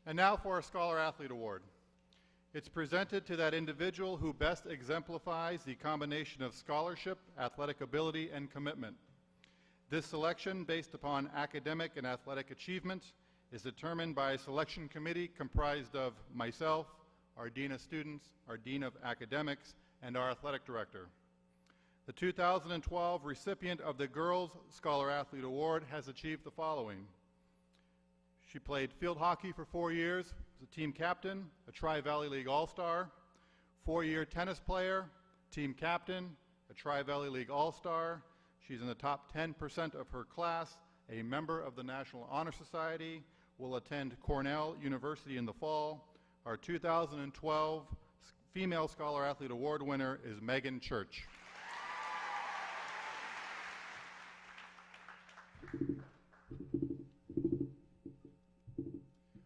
And now for our Scholar Athlete Award. It's presented to that individual who best exemplifies the combination of scholarship, athletic ability, and commitment. This selection, based upon academic and athletic achievement, is determined by a selection committee comprised of myself, our Dean of Students, our Dean of Academics, and our Athletic Director. The 2012 recipient of the Girls Scholar Athlete Award has achieved the following. She played field hockey for 4 years, was a team captain, a Tri-Valley League All-Star, 4-year tennis player, team captain, a Tri-Valley League All-Star. She's in the top 10% of her class, a member of the National Honor Society, will attend Cornell University in the fall. Our 2012 Female Scholar Athlete Award winner is Megan Church.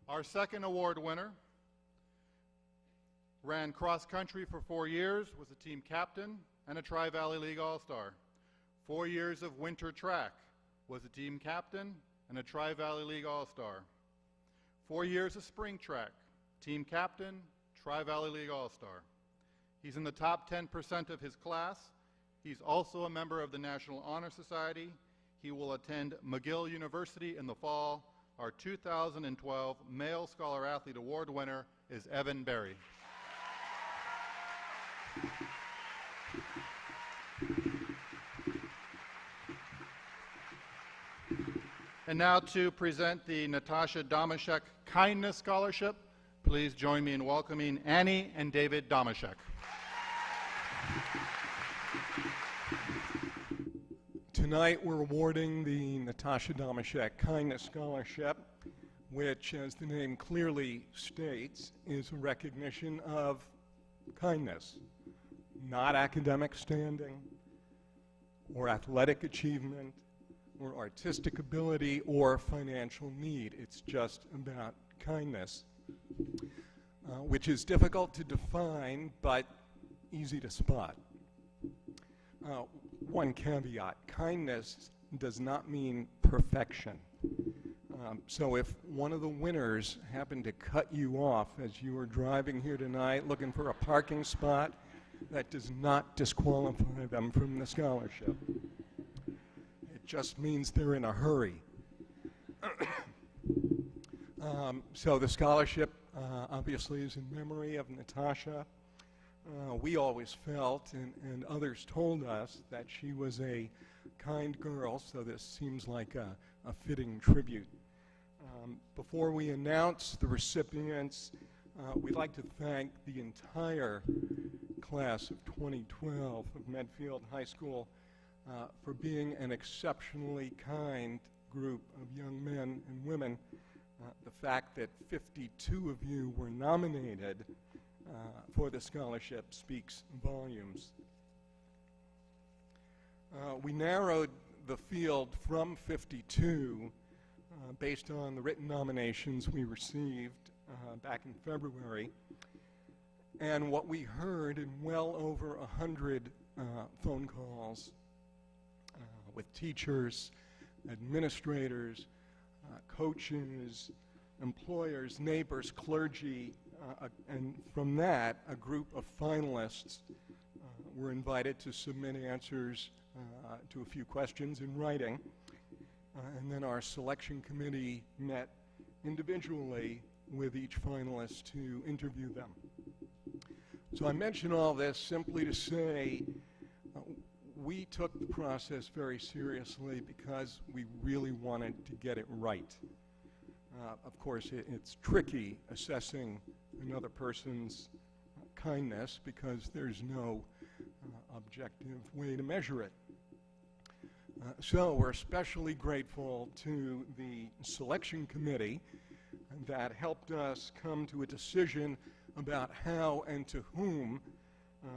Our second award winner ran cross country for 4 years, was a team captain and a Tri-Valley League All-Star. 4 years of winter track, was a team captain and a Tri-Valley League All-Star. 4 years of spring track, team captain, Tri-Valley League All-Star. He's in the top 10% of his class. He's also a member of the National Honor Society. He will attend McGill University in the fall. Our 2012 Male Scholar Athlete Award winner is Evan Berry. And now to present the Natasha Domashek Kindness Scholarship, please join me in welcoming Annie and David Domashek. Tonight we're awarding the Natasha Domashek Kindness Scholarship, which, as the name clearly states, is a recognition of kindness, not academic standing or athletic achievement or artistic ability or financial need. It's just about kindness, which is difficult to define but easy to spot. One caveat, kindness does not mean perfection. So if one of the winners happened to cut you off as you were driving here tonight looking for a parking spot, that does not disqualify them from the scholarship. It just means they're in a hurry. So the scholarship obviously is in memory of Natasha. We always felt, and others told us, that she was a kind girl, so this seems like a fitting tribute. Before we announce the recipients, we'd like to thank the entire class of 2012 of Medfield High School for being an exceptionally kind group of young men and women. The fact that 52 of you were nominated for the scholarship speaks volumes. We narrowed the field from 52 based on the written nominations we received back in February, and what we heard in well over 100 phone calls with teachers, administrators, coaches, employers, neighbors, clergy, and from that, a group of finalists were invited to submit answers to a few questions in writing. And then our selection committee met individually with each finalist to interview them. So I mention all this simply to say we took the process very seriously because we really wanted to get it right. Of course, it's tricky assessing another person's kindness because there's no objective way to measure it. So we're especially grateful to the selection committee that helped us come to a decision about how and to whom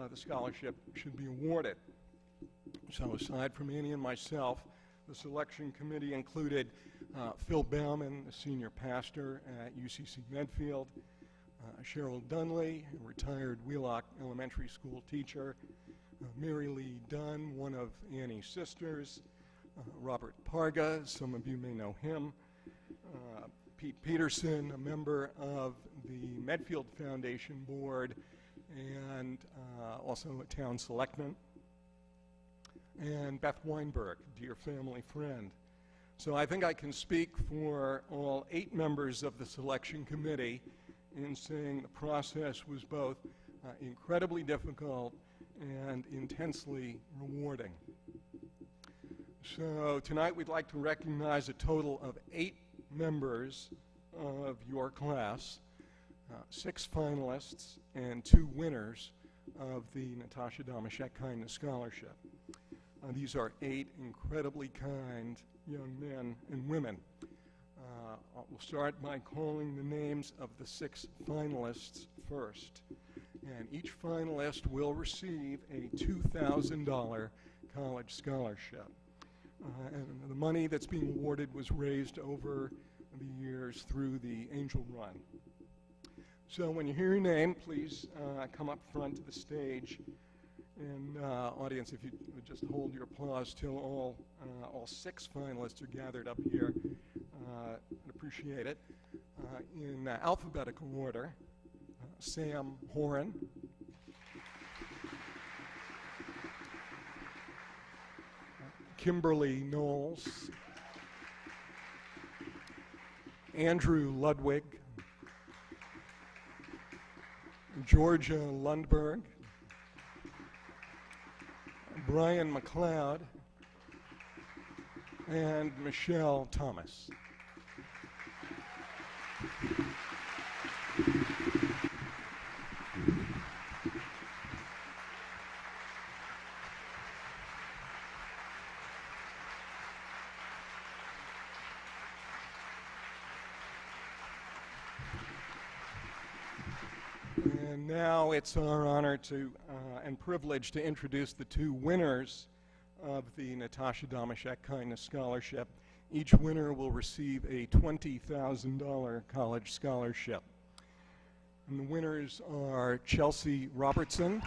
the scholarship should be awarded. So aside from Annie and myself, the selection committee included Phil Bauman, the senior pastor at UCC Medfield, Cheryl Dunley, a retired Wheelock Elementary School teacher, Mary Lee Dunn, one of Annie's sisters, Robert Parga, some of you may know him, Pete Peterson, a member of the Medfield Foundation Board and also a town selectman, and Beth Weinberg, dear family friend. So I think I can speak for all 8 members of the selection committee in saying the process was both incredibly difficult and intensely rewarding. So tonight we'd like to recognize a total of 8 members of your class, 6 finalists, and 2 winners of the Natasha Damashek Kindness Scholarship. These are 8 incredibly kind young men and women. We'll start by calling the names of the 6 finalists first. And each finalist will receive a $2,000 college scholarship. And the money that's being awarded was raised over the years through the Angel Run. So when you hear your name, please come up front to the stage. And audience, if you would just hold your applause till all 6 finalists are gathered up here, I'd appreciate it. In alphabetical order, Sam Horan, Kimberly Knowles, Andrew Ludwig, Georgia Lundberg, Brian McLeod, and Michelle Thomas. And now it's our honor to and privilege to introduce the 2 winners of the Natasha Damashek Kindness Scholarship. Each winner will receive a $20,000 college scholarship. And the winners are Chelsea Robertson,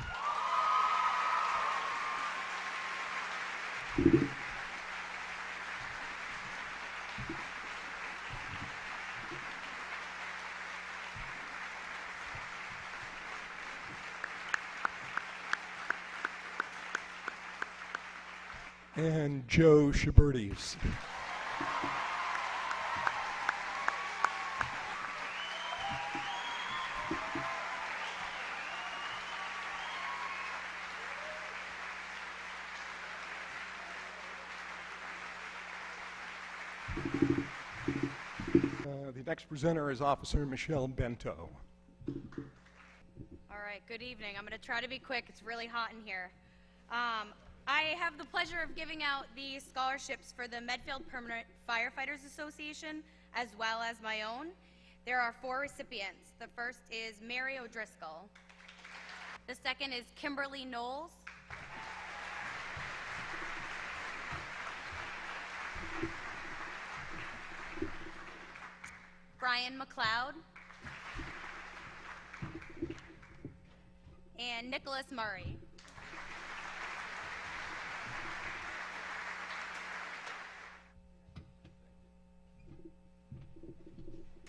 and Joe Shabertes. The next presenter is Officer Michelle Bento. All right, good evening. I'm going to try to be quick. It's really hot in here. I have the pleasure of giving out the scholarships for the Medfield Permanent Firefighters Association as well as my own. There are 4 recipients. The first is Mary O'Driscoll. The second is Kimberly Knowles. Brian McLeod. And Nicholas Murray.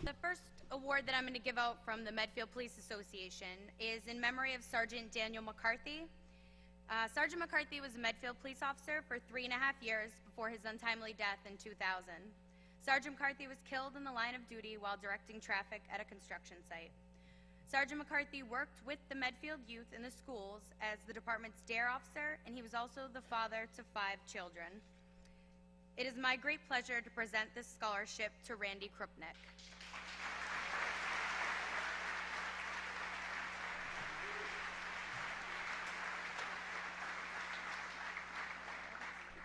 The first award that I'm going to give out from the Medfield Police Association is in memory of Sergeant Daniel McCarthy. Sergeant McCarthy was a Medfield police officer for 3.5 years before his untimely death in 2000. Sergeant McCarthy was killed in the line of duty while directing traffic at a construction site. Sergeant McCarthy worked with the Medfield youth in the schools as the department's DARE officer, and he was also the father to 5 children. It is my great pleasure to present this scholarship to Randy Krupnick.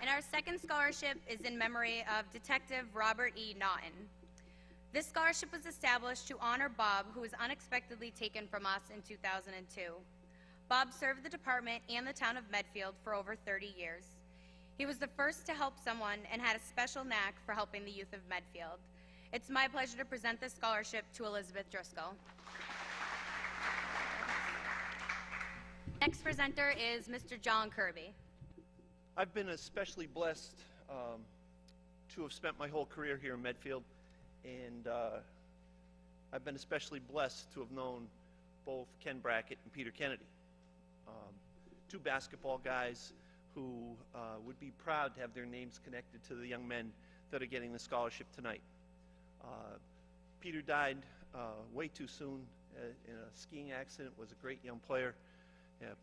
And our second scholarship is in memory of Detective Robert E. Naughton. This scholarship was established to honor Bob, who was unexpectedly taken from us in 2002. Bob served the department and the town of Medfield for over 30 years. He was the first to help someone and had a special knack for helping the youth of Medfield. It's my pleasure to present this scholarship to Elizabeth Driscoll. Next presenter is Mr. John Kirby. I've been especially blessed to have spent my whole career here in Medfield, and I've been especially blessed to have known both Ken Brackett and Peter Kennedy, two basketball guys who would be proud to have their names connected to the young men that are getting the scholarship tonight. Peter died way too soon in a skiing accident, was a great young player.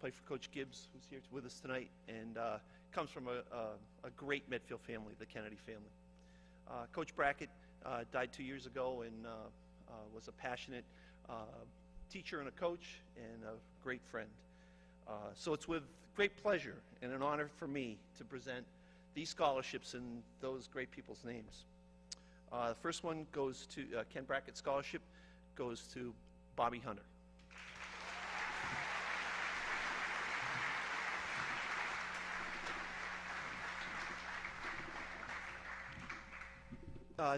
Played for Coach Gibbs, who's here with us tonight, and comes from a great Medfield family, the Kennedy family. Coach Brackett died 2 years ago and was a passionate teacher and a coach and a great friend. So it's with great pleasure and an honor for me to present these scholarships in those great people's names. The first one goes to Ken Brackett Scholarship, goes to Bobby Hunter.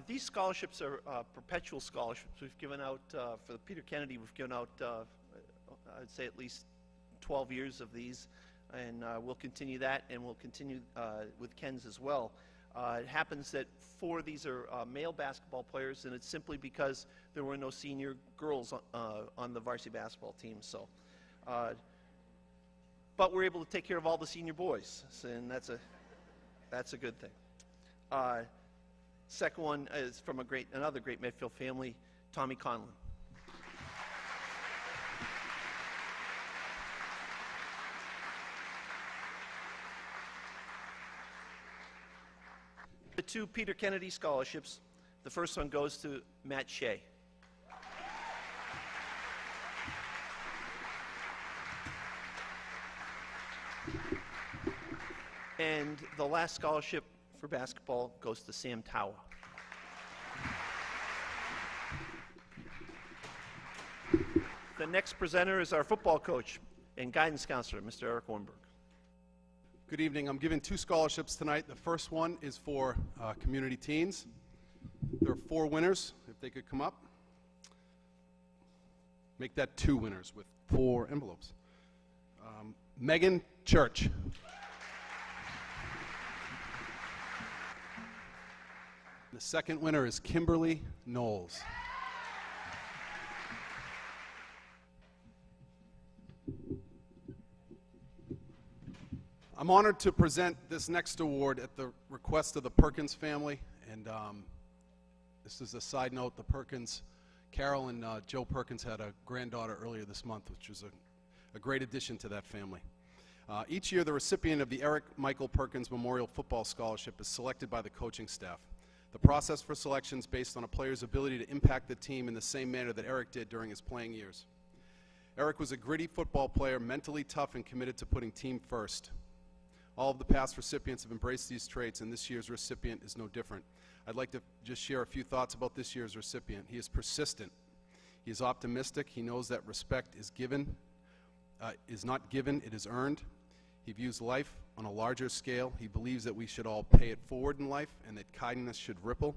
These scholarships are perpetual scholarships. We've given out, for the Peter Kennedy, we've given out, I'd say at least 12 years of these, and we'll continue that, and we'll continue with Ken's as well. It happens that 4 of these are male basketball players, and it's simply because there were no senior girls on the varsity basketball team. So, but we're able to take care of all the senior boys, and that's a good thing. Second one is from another great Medfield family, Tommy Conlon. The 2 Peter Kennedy scholarships. The first one goes to Matt Shea. And the last scholarship for basketball goes to Sam Tower. The next presenter is our football coach and guidance counselor, Mr. Eric Ornberg. Good evening. I'm giving 2 scholarships tonight. The first one is for community teens. There are 4 winners, if they could come up. Make that 2 winners with 4 envelopes. Megan Church. The second winner is Kimberly Knowles. I'm honored to present this next award at the request of the Perkins family, and this is a side note. The Perkins, Carol and Joe Perkins had a granddaughter earlier this month, which was a great addition to that family. Each year, the recipient of the Eric Michael Perkins Memorial Football Scholarship is selected by the coaching staff. The process for selection is based on a player's ability to impact the team in the same manner that Eric did during his playing years. Eric was a gritty football player, mentally tough and committed to putting team first. All of the past recipients have embraced these traits, and this year's recipient is no different. I'd like to just share a few thoughts about this year's recipient. He is persistent. He is optimistic. He knows that respect is not given, it is earned. He views life on a larger scale. He believes that we should all pay it forward in life and that kindness should ripple.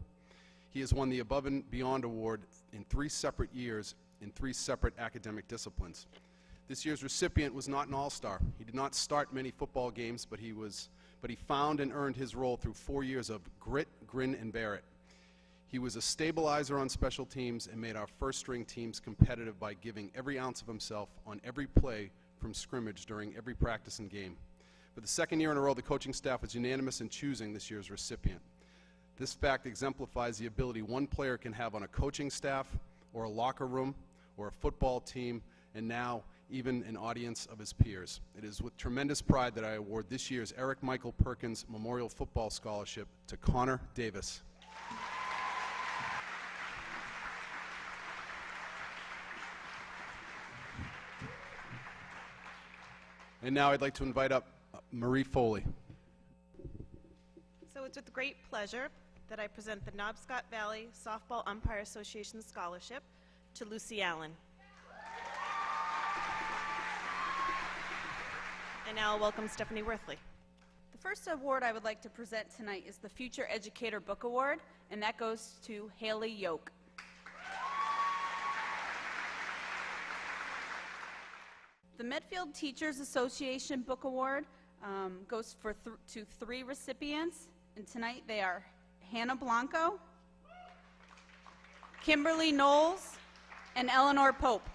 He has won the Above and Beyond Award in 3 separate years in 3 separate academic disciplines. This year's recipient was not an all-star. He did not start many football games, but he found and earned his role through 4 years of grit, grin, and bear it. He was a stabilizer on special teams and made our first-string teams competitive by giving every ounce of himself on every play from scrimmage during every practice and game. For the 2nd year in a row, the coaching staff was unanimous in choosing this year's recipient. This fact exemplifies the ability one player can have on a coaching staff, or a locker room, or a football team, and now even an audience of his peers. It is with tremendous pride that I award this year's Eric Michael Perkins Memorial Football Scholarship to Connor Davis. And now I'd like to invite up Marie Foley. So it's with great pleasure that I present the Knobscott Valley Softball Umpire Association Scholarship to Lucy Allen. And now I'll welcome Stephanie Worthley. The first award I would like to present tonight is the Future Educator Book Award, and that goes to Haley Yoke. The Medfield Teachers Association Book Award goes to 3 recipients, and tonight they are Hannah Blanco, Kimberly Knowles, and Eleanor Pope.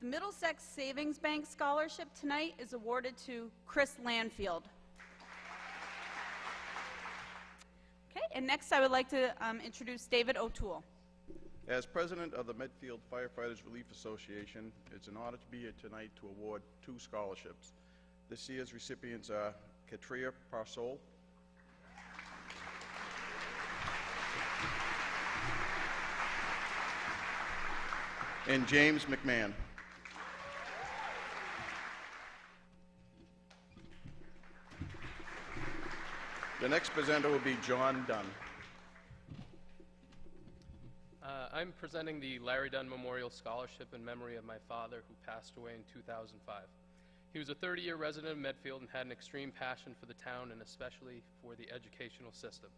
The Middlesex Savings Bank Scholarship tonight is awarded to Chris Landfield. Okay, and next I would like to introduce David O'Toole. As president of the Medfield Firefighters Relief Association, it's an honor to be here tonight to award 2 scholarships. This year's recipients are Katria Parsol and James McMahon. The next presenter will be John Dunn. I'm presenting the Larry Dunn Memorial Scholarship in memory of my father, who passed away in 2005. He was a 30-year resident of Medfield and had an extreme passion for the town and especially for the educational system.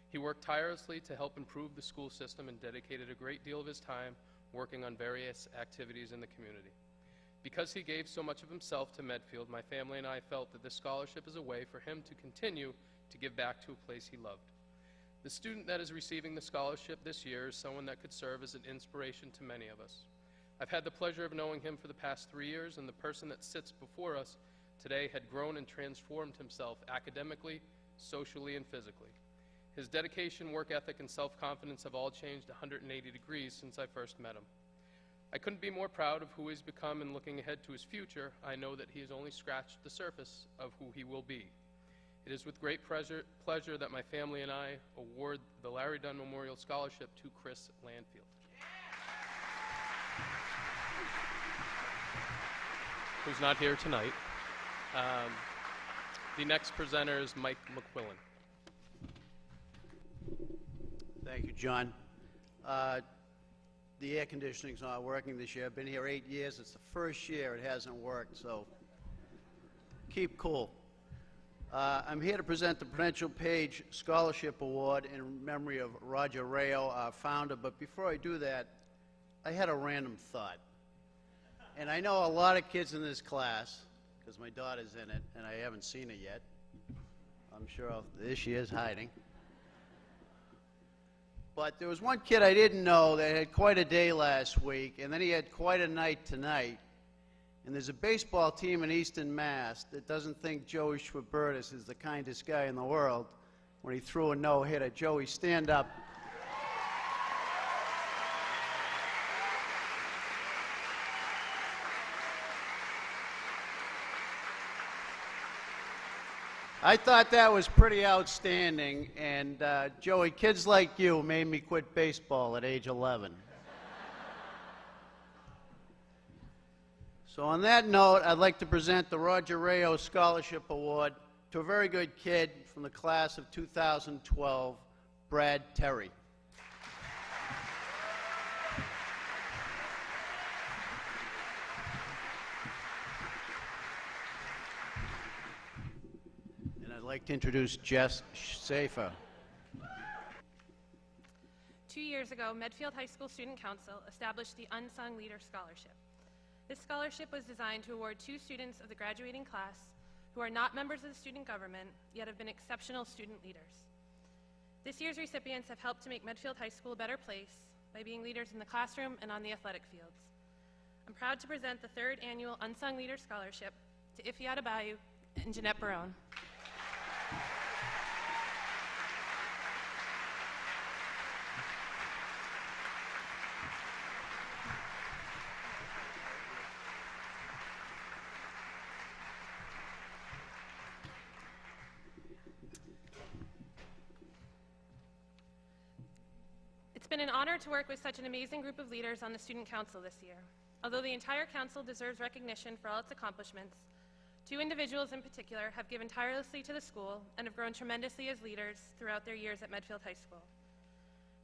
He worked tirelessly to help improve the school system and dedicated a great deal of his time working on various activities in the community. Because he gave so much of himself to Medfield, my family and I felt that this scholarship is a way for him to continue to give back to a place he loved. The student that is receiving the scholarship this year is someone that could serve as an inspiration to many of us. I've had the pleasure of knowing him for the past 3 years, and the person that sits before us today had grown and transformed himself academically, socially, and physically. His dedication, work ethic, and self-confidence have all changed 180 degrees since I first met him. I couldn't be more proud of who he's become, and looking ahead to his future, I know that he has only scratched the surface of who he will be. It is with great pleasure that my family and I award the Larry Dunn Memorial Scholarship to Chris Landfield. Who's not here tonight. The next presenter is Mike McQuillan. Thank you, John. The air conditioning's not working this year. I've been here 8 years. It's the first year it hasn't worked, so keep cool. I'm here to present the Prudential Page Scholarship Award in memory of Roger Rayo, our founder. But before I do that, I had a random thought. And I know a lot of kids in this class, because my daughter's in it, and I haven't seen her yet. I'm sure there she is hiding. But there was one kid I didn't know that had quite a day last week, and then he had quite a night tonight. And there's a baseball team in Eastern Mass that doesn't think Joey Schwabertis is the kindest guy in the world when he threw a no-hitter. Joey, stand up. I thought that was pretty outstanding, and Joey, kids like you made me quit baseball at age 11. So on that note, I'd like to present the Roger Rayo Scholarship Award to a very good kid from the class of 2012, Brad Terry. And I'd like to introduce Jess Safer. 2 years ago, Medfield High School Student Council established the Unsung Leader Scholarship. This scholarship was designed to award 2 students of the graduating class who are not members of the student government, yet have been exceptional student leaders. This year's recipients have helped to make Medfield High School a better place by being leaders in the classroom and on the athletic fields. I'm proud to present the 3rd annual Unsung Leader Scholarship to Ife Adebayo and Jeanette Barone. It's been an honor to work with such an amazing group of leaders on the Student Council this year. Although the entire council deserves recognition for all its accomplishments, 2 individuals in particular have given tirelessly to the school and have grown tremendously as leaders throughout their years at Medfield High School.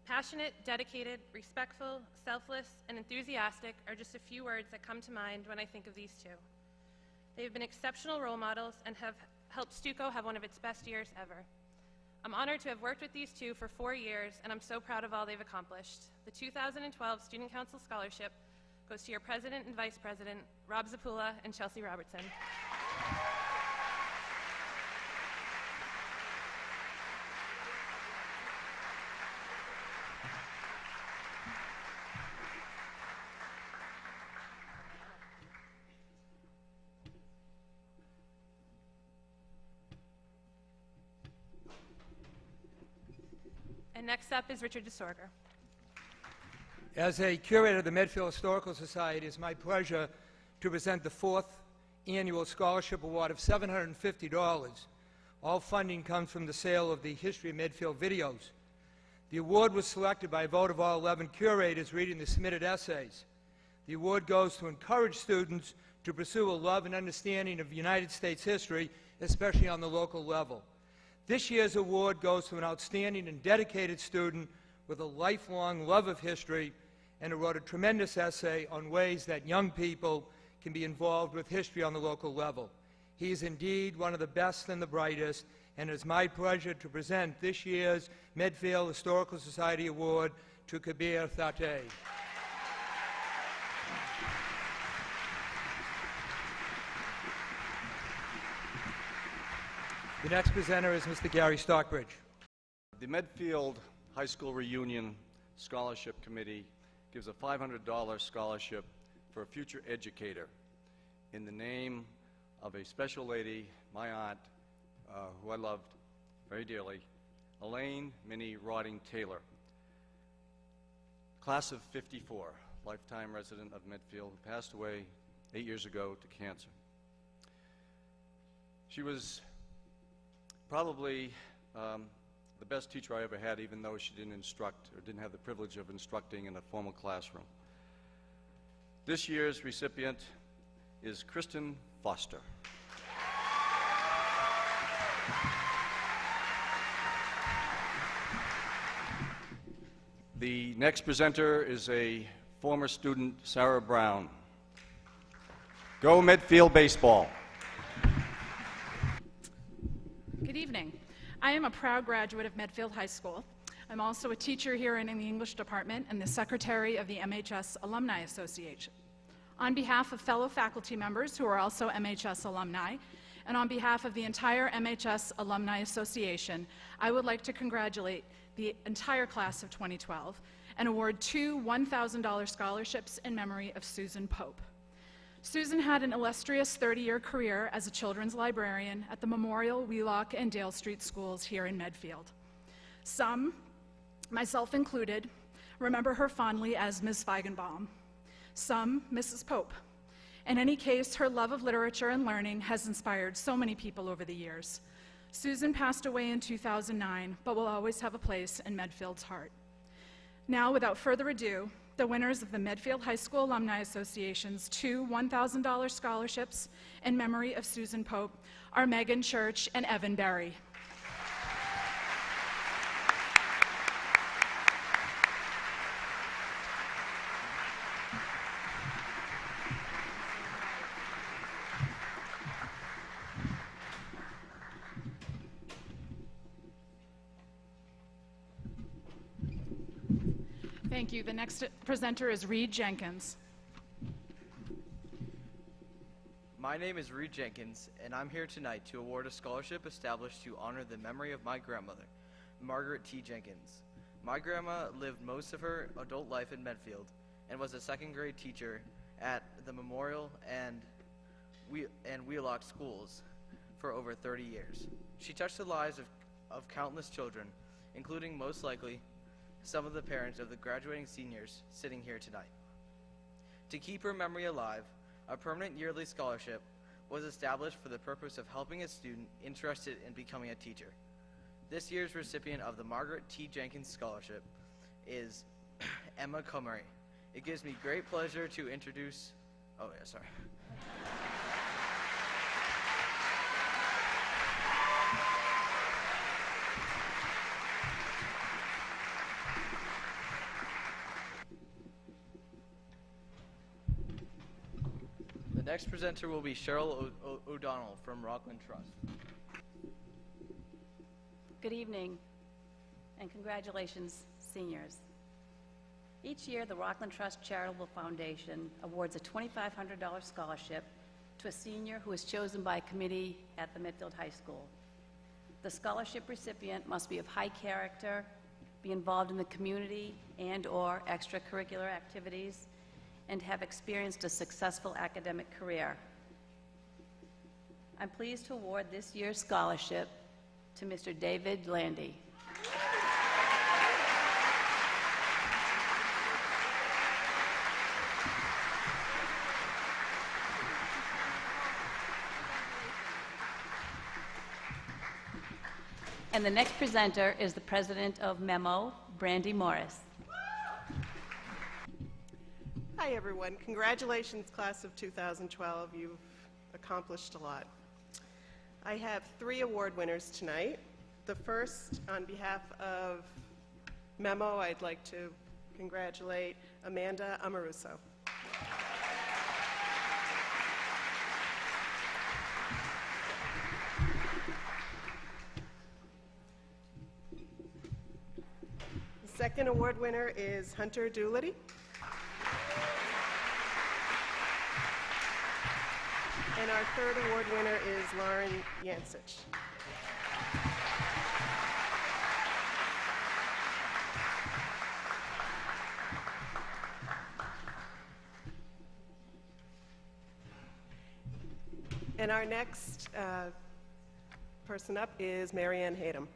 Passionate, dedicated, respectful, selfless, and enthusiastic are just a few words that come to mind when I think of these 2. They have been exceptional role models and have helped Stuco have one of its best years ever. I'm honored to have worked with these 2 for 4 years, and I'm so proud of all they've accomplished. The 2012 Student Council Scholarship goes to your President and Vice President, Rob Zapula and Chelsea Robertson. And next up is Richard DeSorger. As a curator of the Medfield Historical Society, it is my pleasure to present the 4th annual scholarship award of $750. All funding comes from the sale of the History of Medfield videos. The award was selected by a vote of all 11 curators reading the submitted essays. The award goes to encourage students to pursue a love and understanding of United States history, especially on the local level. This year's award goes to an outstanding and dedicated student with a lifelong love of history and who wrote a tremendous essay on ways that young people can be involved with history on the local level. He is indeed one of the best and the brightest, and it is my pleasure to present this year's Medfield Historical Society Award to Kabir Thateh. The next presenter is Mr. Gary Stockbridge. The Medfield High School Reunion Scholarship Committee gives a $500 scholarship for a future educator in the name of a special lady, my aunt, who I loved very dearly, Elaine Minnie Rodding Taylor, class of '54, lifetime resident of Medfield, who passed away 8 years ago to cancer. She was probably the best teacher I ever had, even though she didn't instruct or didn't have the privilege of instructing in a formal classroom. This year's recipient is Kristen Foster. The next presenter is a former student, Sarah Brown. Go Medfield baseball. Good evening. I am a proud graduate of Medfield High School. I'm also a teacher here in the English department and the secretary of the MHS Alumni Association. On behalf of fellow faculty members who are also MHS alumni, and on behalf of the entire MHS Alumni Association, I would like to congratulate the entire class of 2012 and award 2 $1,000 scholarships in memory of Susan Pope. Susan had an illustrious 30-year career as a children's librarian at the Memorial, Wheelock, and Dale Street schools here in Medfield. Some, myself included, remember her fondly as Ms. Feigenbaum. Some, Mrs. Pope. In any case, her love of literature and learning has inspired so many people over the years. Susan passed away in 2009, but will always have a place in Medfield's heart. Now, without further ado, the winners of the Medfield High School Alumni Association's 2 $1,000 scholarships in memory of Susan Pope are Megan Church and Evan Berry. Thank you. The next presenter is Reed Jenkins. My name is Reed Jenkins, and I'm here tonight to award a scholarship established to honor the memory of my grandmother, Margaret T. Jenkins. My grandma lived most of her adult life in Medfield and was a second-grade teacher at the Memorial and Wheelock schools for over 30 years. She touched the lives of countless children, including most likely some of the parents of the graduating seniors sitting here tonight. To keep her memory alive, a permanent yearly scholarship was established for the purpose of helping a student interested in becoming a teacher. This year's recipient of the Margaret T. Jenkins Scholarship is Emma Comery. It gives me great pleasure to introduce, The next presenter will be Cheryl O'Donnell from Rockland Trust. Good evening, and congratulations, seniors. Each year, the Rockland Trust Charitable Foundation awards a $2,500 scholarship to a senior who is chosen by a committee at the Medfield High School. The scholarship recipient must be of high character, be involved in the community and/or extracurricular activities, and have experienced a successful academic career. I'm pleased to award this year's scholarship to Mr. David Landy. And the next presenter is the president of MEMO, Brandy Morris. Hi, everyone. Congratulations, class of 2012. You've accomplished a lot. I have 3 award winners tonight. The first, on behalf of MEMO, I'd like to congratulate Amanda Amoruso. The second award winner is Hunter Doolitty. And our third award winner is Lauren Yancich. And our next person up is Marianne Hayden.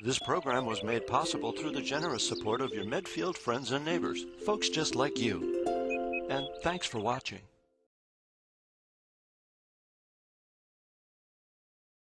This program was made possible through the generous support of your Medfield friends and neighbors, folks just like you. And thanks for watching.